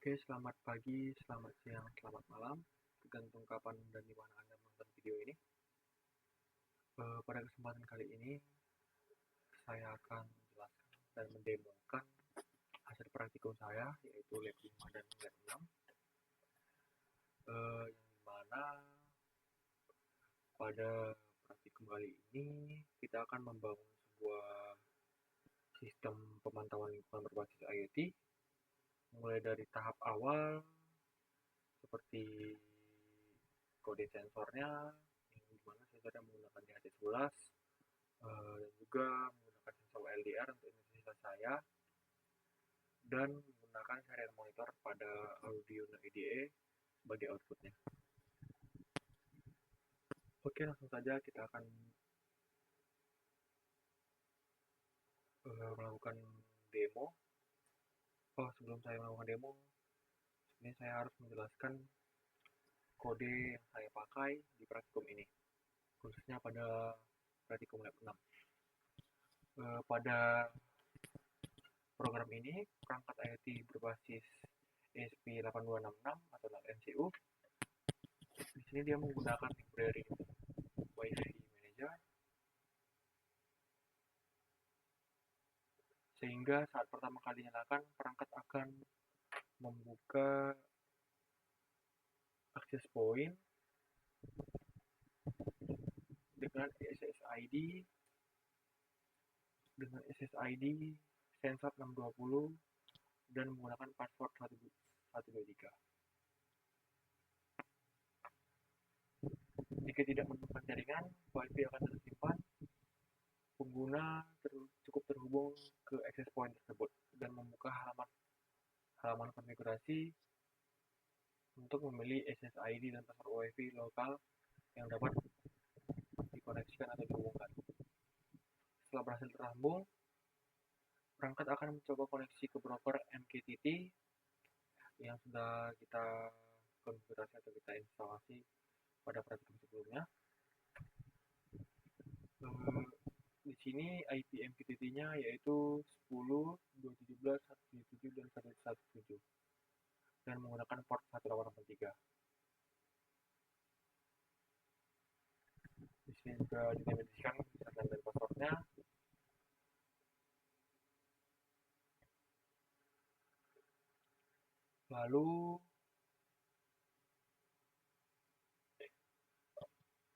Oke, selamat pagi, selamat siang, selamat malam, tergantung kapan dan di mana Anda menonton video ini. Pada kesempatan kali ini, saya akan menjelaskan dan mendemokan hasil praktikum saya, yaitu lab 5 dan lab 6, yang dimana pada praktikum kali ini, kita akan membangun sebuah sistem pemantauan lingkungan berbasis IoT, mulai dari tahap awal, seperti kode sensornya, yang dimana sensornya menggunakan DHT11, dan juga menggunakan sensor LDR untuk intensitas saya, dan menggunakan serial monitor pada Arduino IDE sebagai outputnya. Oke, langsung saja kita akan melakukan demo. Sebelum saya melakukan demo, ini saya harus menjelaskan kode yang saya pakai di praktikum ini, khususnya pada praktikum lab 6. Pada program ini, perangkat IoT berbasis ESP8266 atau MCU. Di sini dia menggunakan library Wi-Fi Manager, sehingga saat pertama kali nyalakan, perangkat akan membuka access point dengan SSID sensor 620 dan menggunakan password 123. Jika tidak menemukan jaringan, Wi-Fi akan tersimpan. Pengguna cukup terhubung ke access point tersebut dan membuka halaman konfigurasi untuk memilih SSID dan password Wi-Fi lokal yang dapat dikoneksikan atau dihubungkan. Setelah berhasil tersambung, perangkat akan mencoba koneksi ke broker MQTT yang sudah kita konfigurasi atau kita instalasi pada praktikum sebelumnya. Di sini IP MQTT-nya yaitu 10, 217, 177, dan 117 dan menggunakan port 1883. Di sini juga didefinisikan username dan passwordnya. Lalu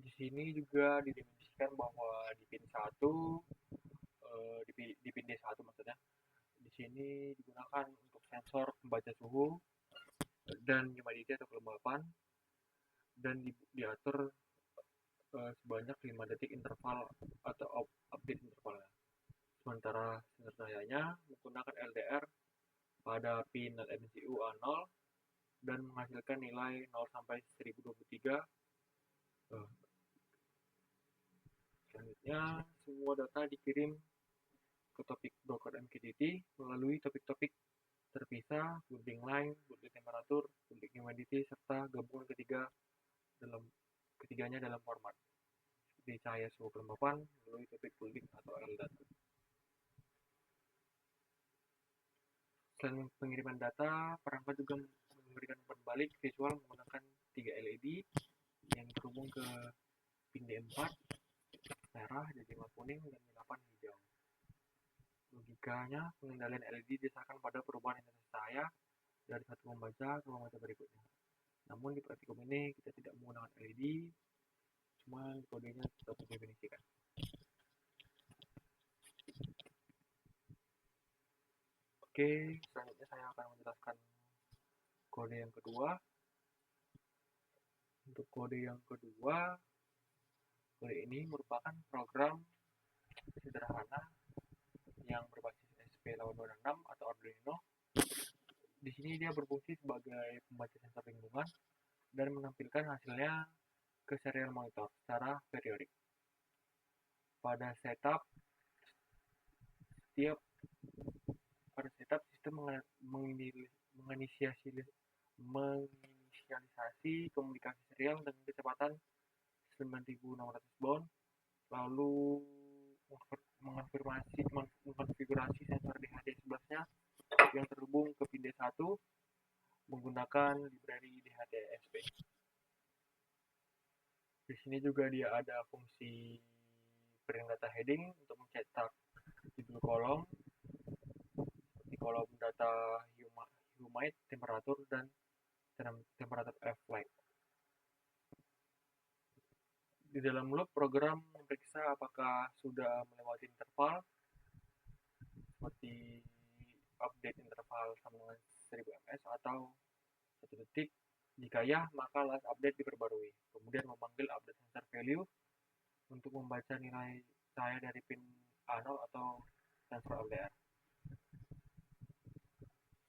di sini juga didefinisikan bahwa di pin 1, di pin D1 maksudnya, di sini digunakan untuk sensor pembaca suhu dan humidity atau kelembapan, dan diatur sebanyak 5 detik interval atau update intervalnya. Sementara sensor cahayanya menggunakan LDR pada pin MCU A0 dan menghasilkan nilai 0 sampai 1023. Selanjutnya, semua data dikirim ke topik broker MQTT melalui topik-topik terpisah, building line, building temperatur, building humidity, serta gabungan ketiganya dalam format seperti cahaya suhu kelembapan melalui topik building atau LDAT. Selain pengiriman data, perangkat juga memberikan umpan balik visual menggunakan 3 LED yang terhubung ke pin D4, merah, D5 kuning, dan D8 hijau. Logikanya, pengendalian LED didasarkan pada perubahan intensitas cahaya dari satu pembaca ke pembaca berikutnya. Namun di praktikum ini kita tidak menggunakan LED, cuma kodenya tetap didefinisikan. Oke, selanjutnya saya akan menjelaskan kode yang kedua. Untuk kode yang kedua, kode ini merupakan program sederhana yang berbasis ESP8266 atau Arduino. Di sini dia berfungsi sebagai pembaca sensor lingkungan dan menampilkan hasilnya ke serial monitor secara periodik. Pada setup sistem menginisialisasi komunikasi serial dengan kecepatan 9600 baud, lalu mengkonfigurasi sensor DHT11-nya yang terhubung ke pin D1 menggunakan library DHTSP. Di sini juga dia ada fungsi print data heading untuk mencetak judul kolom di kolom data humid, temperatur, dan temperatur F-light. Di dalam loop, program memeriksa apakah sudah melewati interval, seperti update interval sama dengan 1000 ms atau 1 detik. Jika ya, maka last update diperbarui. Kemudian memanggil update sensor value untuk membaca nilai cahaya dari pin A0 atau sensor LDR,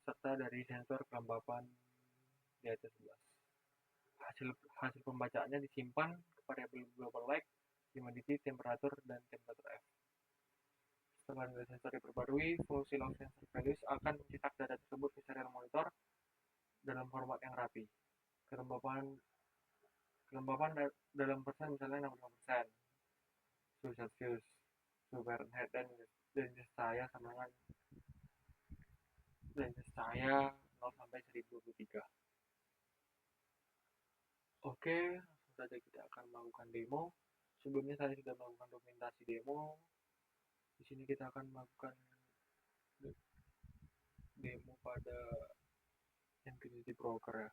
serta dari sensor kelembapan di atas 11. Hasil pembacaannya disimpan ke variabel global light, humidity, temperatur, dan temperatur F. Setelah nilai sensor diperbarui, fungsi log sensor values akan mencetak data tersebut ke serial monitor dalam format yang rapi. Kelembapan dalam persen misalnya 65%, suhu Celsius, suhu Fahrenheit, dan jenis cahaya sama dengan jenis cahaya 0 sampai 1023. Oke, langsung saja kita akan melakukan demo. Sebelumnya saya sudah melakukan dokumentasi demo. Di sini kita akan melakukan demo pada MQTT Broker ya.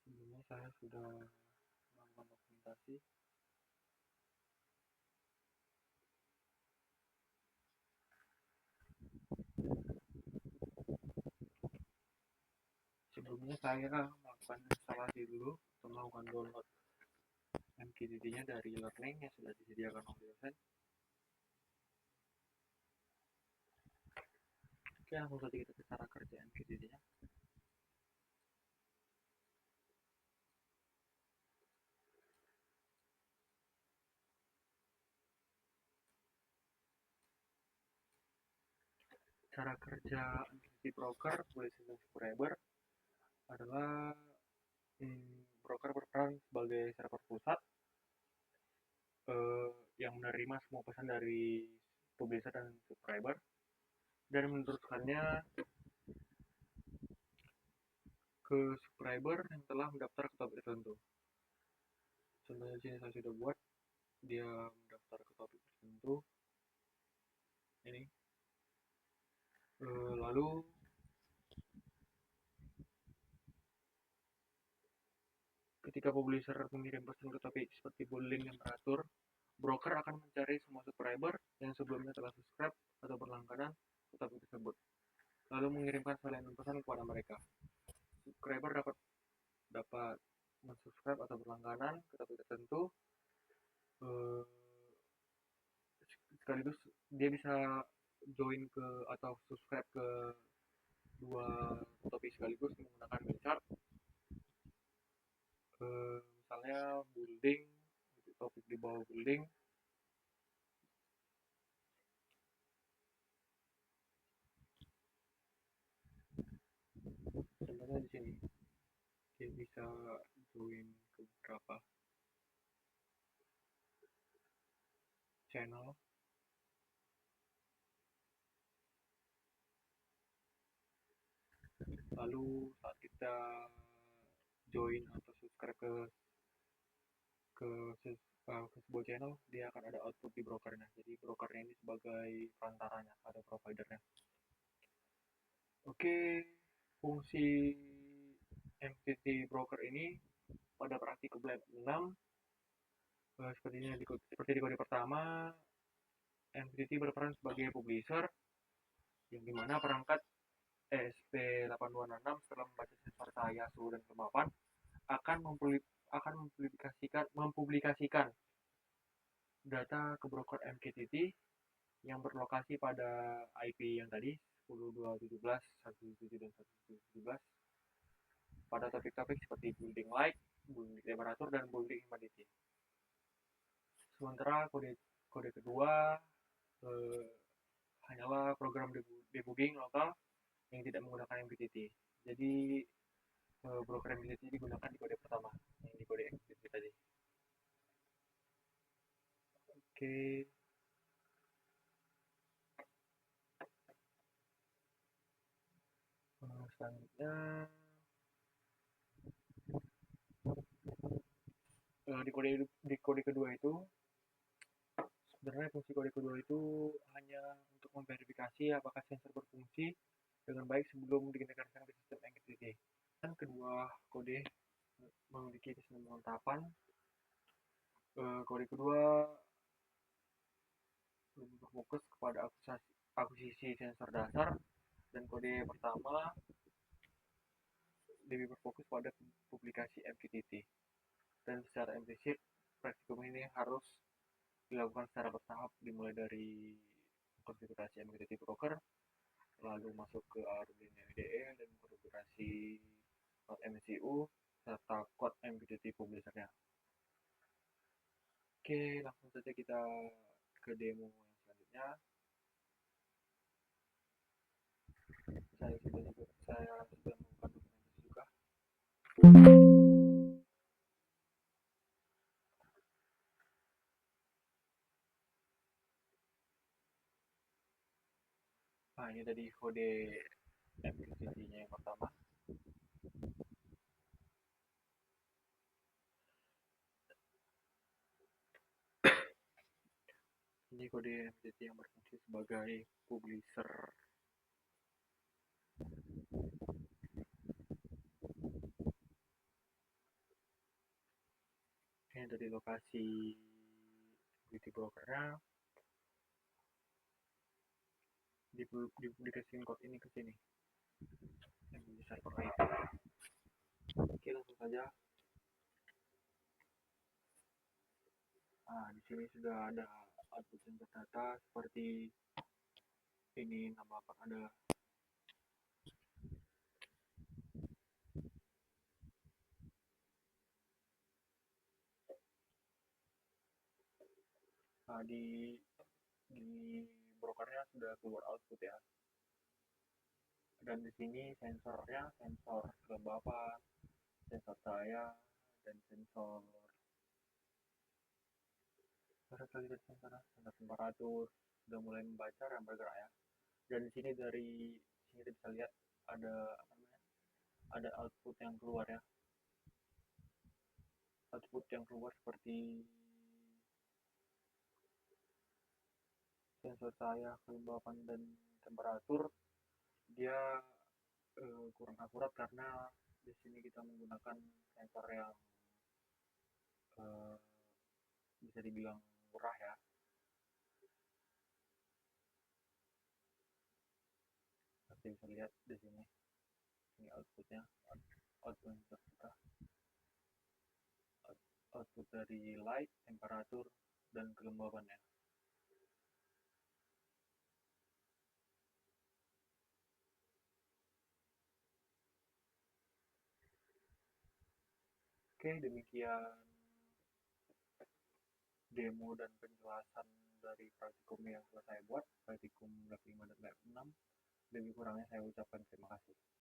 Sebelumnya saya sudah melakukan dokumentasi. Sebelumnya saya melakukan instalasi dulu untuk melakukan download MQTT-nya dari Learning yang sudah disediakan oleh dosen. Oke, langsung saja kita ke cara kerja MQTT-nya. Cara kerja MQTT Broker Publishing Subscriber adalah broker berperan sebagai server pusat yang menerima semua pesan dari publisher dan subscriber dan meneruskannya ke subscriber yang telah mendaftar ke topik tertentu. Contohnya sini saya sudah buat, dia mendaftar ke topik tertentu ini. Lalu ketika publisher mengirim pesan ke topik seperti building yang teratur, broker akan mencari semua subscriber yang sebelumnya telah subscribe atau berlangganan ke topik tersebut, lalu mengirimkan salinan pesan kepada mereka. Subscriber dapat mensubscribe atau berlangganan ke topik tertentu, sekaligus dia bisa join ke atau subscribe ke dua topik sekaligus menggunakan chart. Misalnya building, topik di bawah building, contohnya di sini dia bisa join ke beberapa channel. Lalu saat kita join atau subscribe ke sebuah channel, dia akan ada output di brokernya. Jadi brokernya ini sebagai perantaranya, ada providernya. Oke, fungsi MQTT broker ini pada praktik lab 6 seperti di kode pertama, MQTT berperan sebagai publisher yang dimana perangkat ESP8266 setelah membaca sensor cahaya, suhu, dan kelembapan akan mempublikasikan data ke broker MQTT yang berlokasi pada IP yang tadi 10.217, 1.7 dan 1.17 pada topik-topik seperti building light, building temperatur, dan building humidity. Sementara kode kedua hanyalah program debugging lokal yang tidak menggunakan MQTT. Jadi broker MQTT digunakan di kode pertama, yang di kode MQTT tadi. Oke. Selanjutnya, di kode kedua itu sebenarnya fungsi kode kedua itu hanya untuk memverifikasi apakah sensor berfungsi dengan baik sebelum diintegrasikan ke sistem MQTT. Dan kedua kode memiliki kesinambungan tahapan. Kode kedua lebih berfokus kepada akuisisi sensor dasar, dan kode pertama lebih berfokus pada publikasi MQTT. Dan secara implisit, praktikum ini harus dilakukan secara bertahap, dimulai dari konfigurasi MQTT broker, lalu masuk ke Arduino IDE dan konfigurasi MCU serta kode MQTT publishernya. Oke, langsung saja kita ke demo yang selanjutnya. Saya sudah membuat dokumentasi juga. Nah, ini tadi kode MQTT-nya yang pertama. Ini kode MQTT yang berfungsi sebagai publisher. Ini dari lokasi MQTT brokernya, dipublikasikan code ini ke sini, yang di server IP. Oke, langsung saja. Nah, di sini sudah ada output sensor data seperti ini, nama apa ada. Nah, di brokernya sudah keluar output ya. Dan di sini sensornya, sensor kelembapan, sensor cahaya, dan sensor sensor temperatur sudah mulai membaca dan bergerak ya. Dan di sini dari sini kita bisa lihat ada ada output yang keluar ya. Output yang keluar seperti sensor cahaya, kelembapan, dan temperatur. Dia kurang akurat karena di sini kita menggunakan sensor yang bisa dibilang murah ya. Seperti bisa lihat di sini, ini outputnya, output kita, output dari light, temperatur, dan kelembabannya. Oke, demikian demo dan penjelasan dari praktikum yang telah saya buat, praktikum lab 5 dan lab 6. Lebih kurangnya saya ucapkan terima kasih.